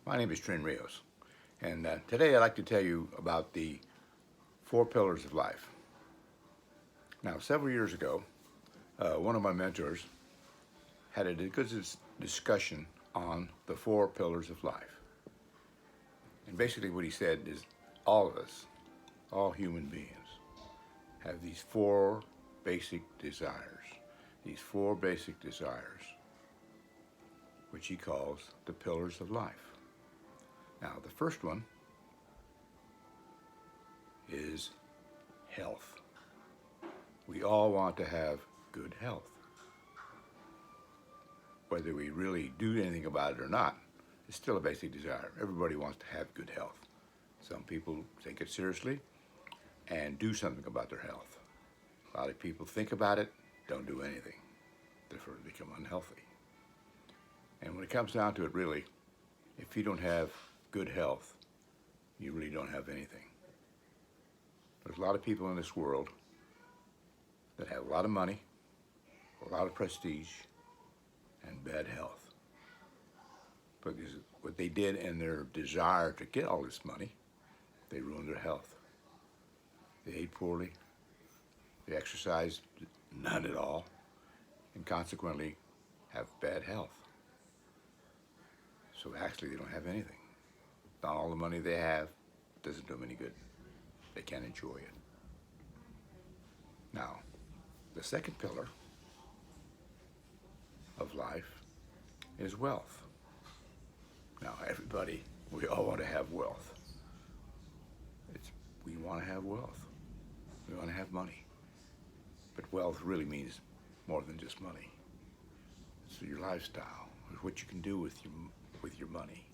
My name is Trin Rios, and today I'd like to tell you about the four pillars of life. Now, several years ago, one of my mentors had a good discussion on the four pillars of life. And basically, what he said is all of us, all human beings, have these four basic desires. These four basic desires, which he calls the pillars of life. Now, the first one is health. We all want to have good health. Whether we really do anything about it or not, it's still a basic desire. Everybody wants to have good health. Some people take it seriously and do something about their health. A lot of people think about it, don't do anything. Therefore, they become unhealthy. And when it comes down to it, really, if you don't have good health, you really don't have anything. There's a lot of people in this world that have a lot of money, a lot of prestige, and bad health. Because what they did in their desire to get all this money, they ruined their health. They ate poorly, they exercised none at all, and consequently have bad health. So actually they don't have anything. Not all the money they have doesn't do them any good. They can't enjoy it. Now, the second pillar of life is wealth. Now, everybody, we all want to have wealth. We want to have wealth. We want to have money. But wealth really means more than just money. It's your lifestyle. It's what you can do with your money.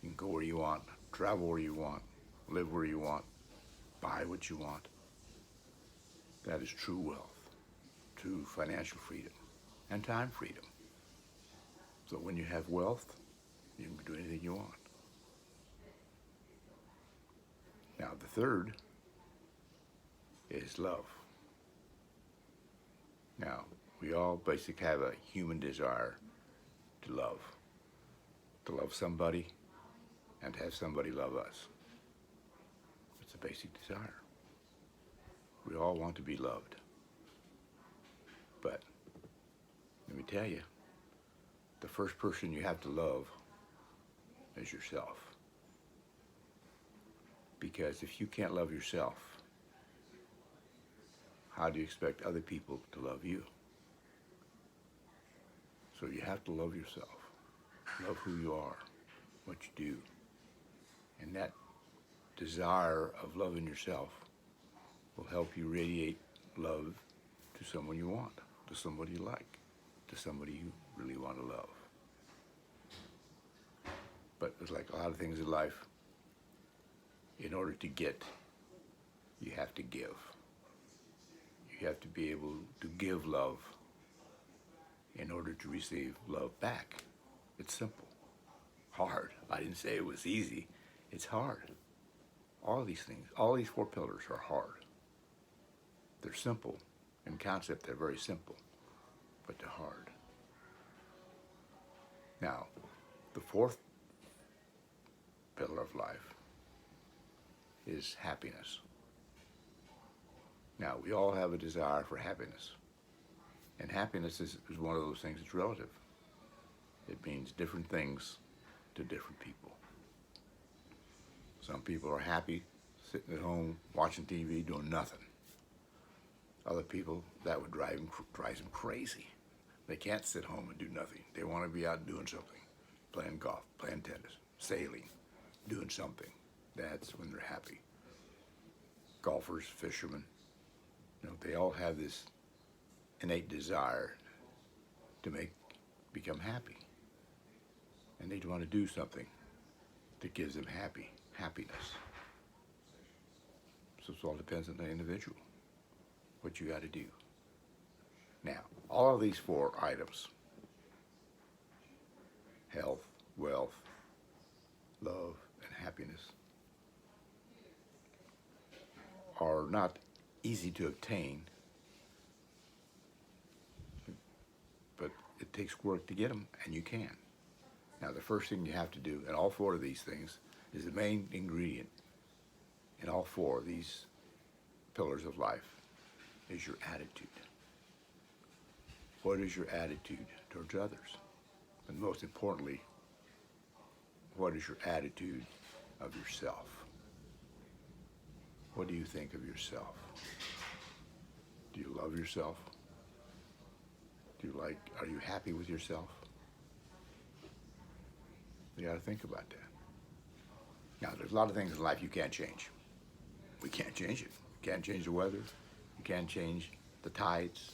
You can go where you want, travel where you want, live where you want, buy what you want. That is true wealth, true financial freedom, and time freedom. So when you have wealth, you can do anything you want. Now, the third is love. Now, we all basically have a human desire to love somebody and to have somebody love us. It's a basic desire. We all want to be loved. But let me tell you, the first person you have to love is yourself. Because if you can't love yourself, how do you expect other people to love you? So you have to love yourself. Love who you are, what you do. And that desire of loving yourself will help you radiate love to someone you want, to somebody you like, to somebody you really want to love. But it's like a lot of things in life, in order to get, you have to give. You have to be able to give love in order to receive love back. It's simple. Hard. I didn't say it was easy. It's hard. All these things, all these four pillars are hard. They're simple. In concept, they're very simple, but they're hard. Now, the fourth pillar of life is happiness. Now, we all have a desire for happiness. And happiness is one of those things that's relative. It means different things to different people. Some people are happy sitting at home watching TV doing nothing. Other people, that would drive them crazy. They can't sit home and do nothing. They want to be out doing something, playing golf, playing tennis, sailing, doing something. That's when they're happy. Golfers, fishermen, they all have this innate desire to become happy. And they want to do something that gives them happiness. So it all depends on the individual, what you got to do. Now, all of these four items, health, wealth, love, and happiness, are not easy to obtain, but it takes work to get them, and you can. Now, the first thing you have to do in all four of these things is the main ingredient in all four of these pillars of life is your attitude. What is your attitude towards others? And most importantly, what is your attitude of yourself? What do you think of yourself? Do you love yourself? Are you happy with yourself? You got to think about that. Now, there's a lot of things in life you can't change. We can't change it. You can't change the weather. You can't change the tides.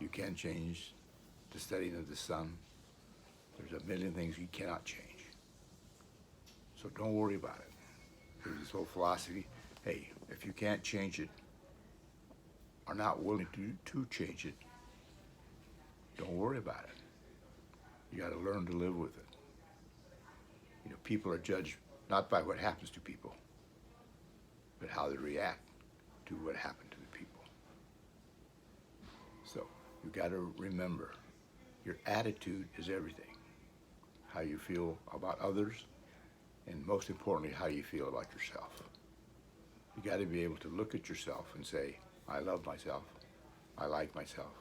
You can't change the setting of the sun. There's a million things you cannot change. So don't worry about it. There's this whole philosophy, hey, if you can't change it, are not willing to change it, don't worry about it. You got to learn to live with it. You know, people are judged not by what happens to people, but how they react to what happened to the people. So you got to remember, your attitude is everything. How you feel about others, and most importantly, how you feel about yourself. You got to be able to look at yourself and say, I love myself, I like myself.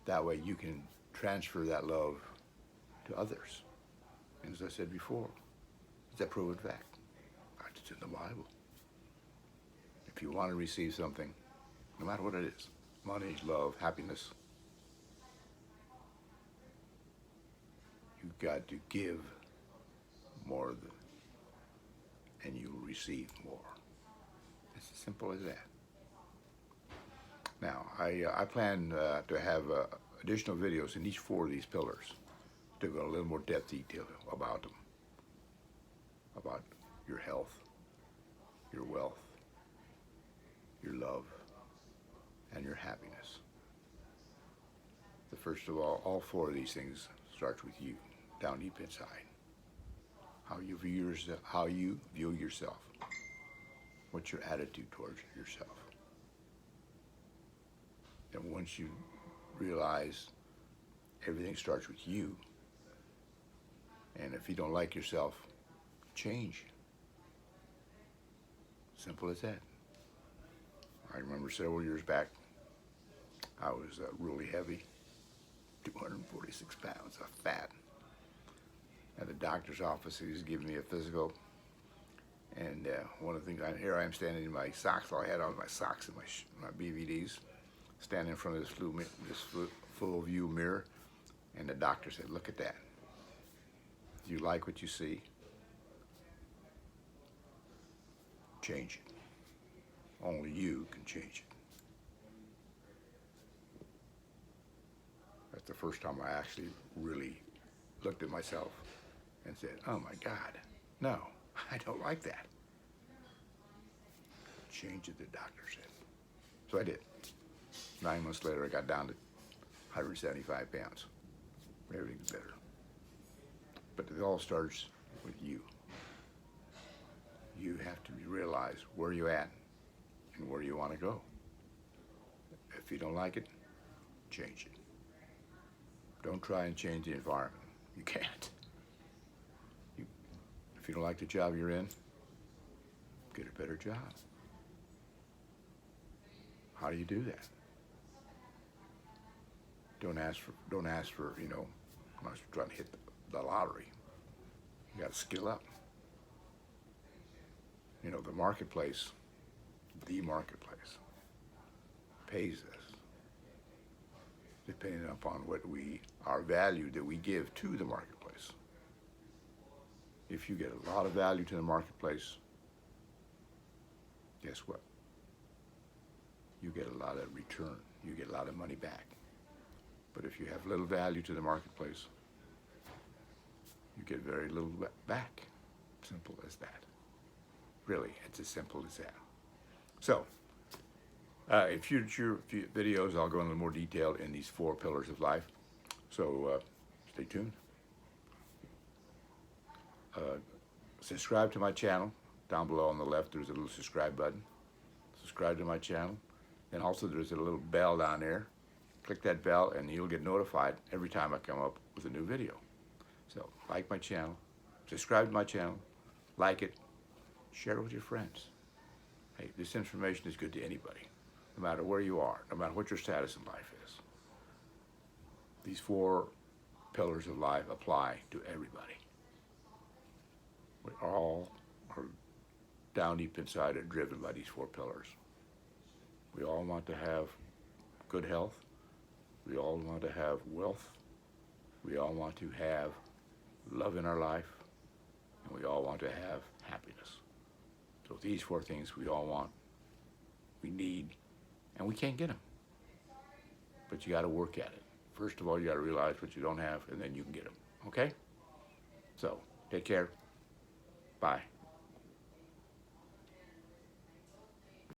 That way you can transfer that love to others. And as I said before, it's a proven fact. It's in the Bible. If you want to receive something, no matter what it is, money, love, happiness, you've got to give more and you will receive more. It's as simple as that. Now, I plan to have additional videos in each four of these pillars to go a little more depth detail about them, about your health, your wealth, your love, and your happiness. The first of all four of these things starts with you, down deep inside. How you view yourself. What's your attitude towards yourself? And once you realize everything starts with you, and if you don't like yourself, change. Simple as that. I remember several years back, I was really heavy, 246 pounds of fat. At the doctor's office, he was giving me a physical, and one of the things, here I am standing in my socks. All I had on was my socks and my BVDs, standing in front of this full view mirror, and the doctor said, look at that. Do you like what you see? Change it. Only you can change it. That's the first time I actually really looked at myself and said, oh my God, no, I don't like that. Change it, the doctor said. So I did. 9 months later, I got down to 175 pounds. Everything's better. But it all starts with you. You have to realize where you're at and where you want to go. If you don't like it, change it. Don't try and change the environment. You can't. If you don't like the job you're in, get a better job. How do you do that? Don't ask for, you know, I'm not trying to hit the lottery. You got to skill up. You know, the marketplace pays us, depending upon our value that we give to the marketplace. If you get a lot of value to the marketplace, guess what? You get a lot of return. You get a lot of money back. But if you have little value to the marketplace, you get very little back. Simple as that. Really, it's as simple as that. So, in future videos, I'll go into more detail in these 4 pillars of life. So, stay tuned. Subscribe to my channel. Down below on the left, there's a little subscribe button. Subscribe to my channel. And also, there's a little bell down there. click that bell, and you'll get notified every time I come up with a new video. So like my channel, subscribe to my channel, like it, share it with your friends. Hey, this information is good to anybody, no matter where you are, no matter what your status in life is. These 4 pillars of life apply to everybody. We all are down deep inside are driven by these 4 pillars. We all want to have good health. We all want to have wealth. We all want to have love in our life. And we all want to have happiness. So these 4 things we all want, we need, and we can't get them. But you got to work at it. First of all, you got to realize what you don't have, and then you can get them. Okay? So, take care. Bye.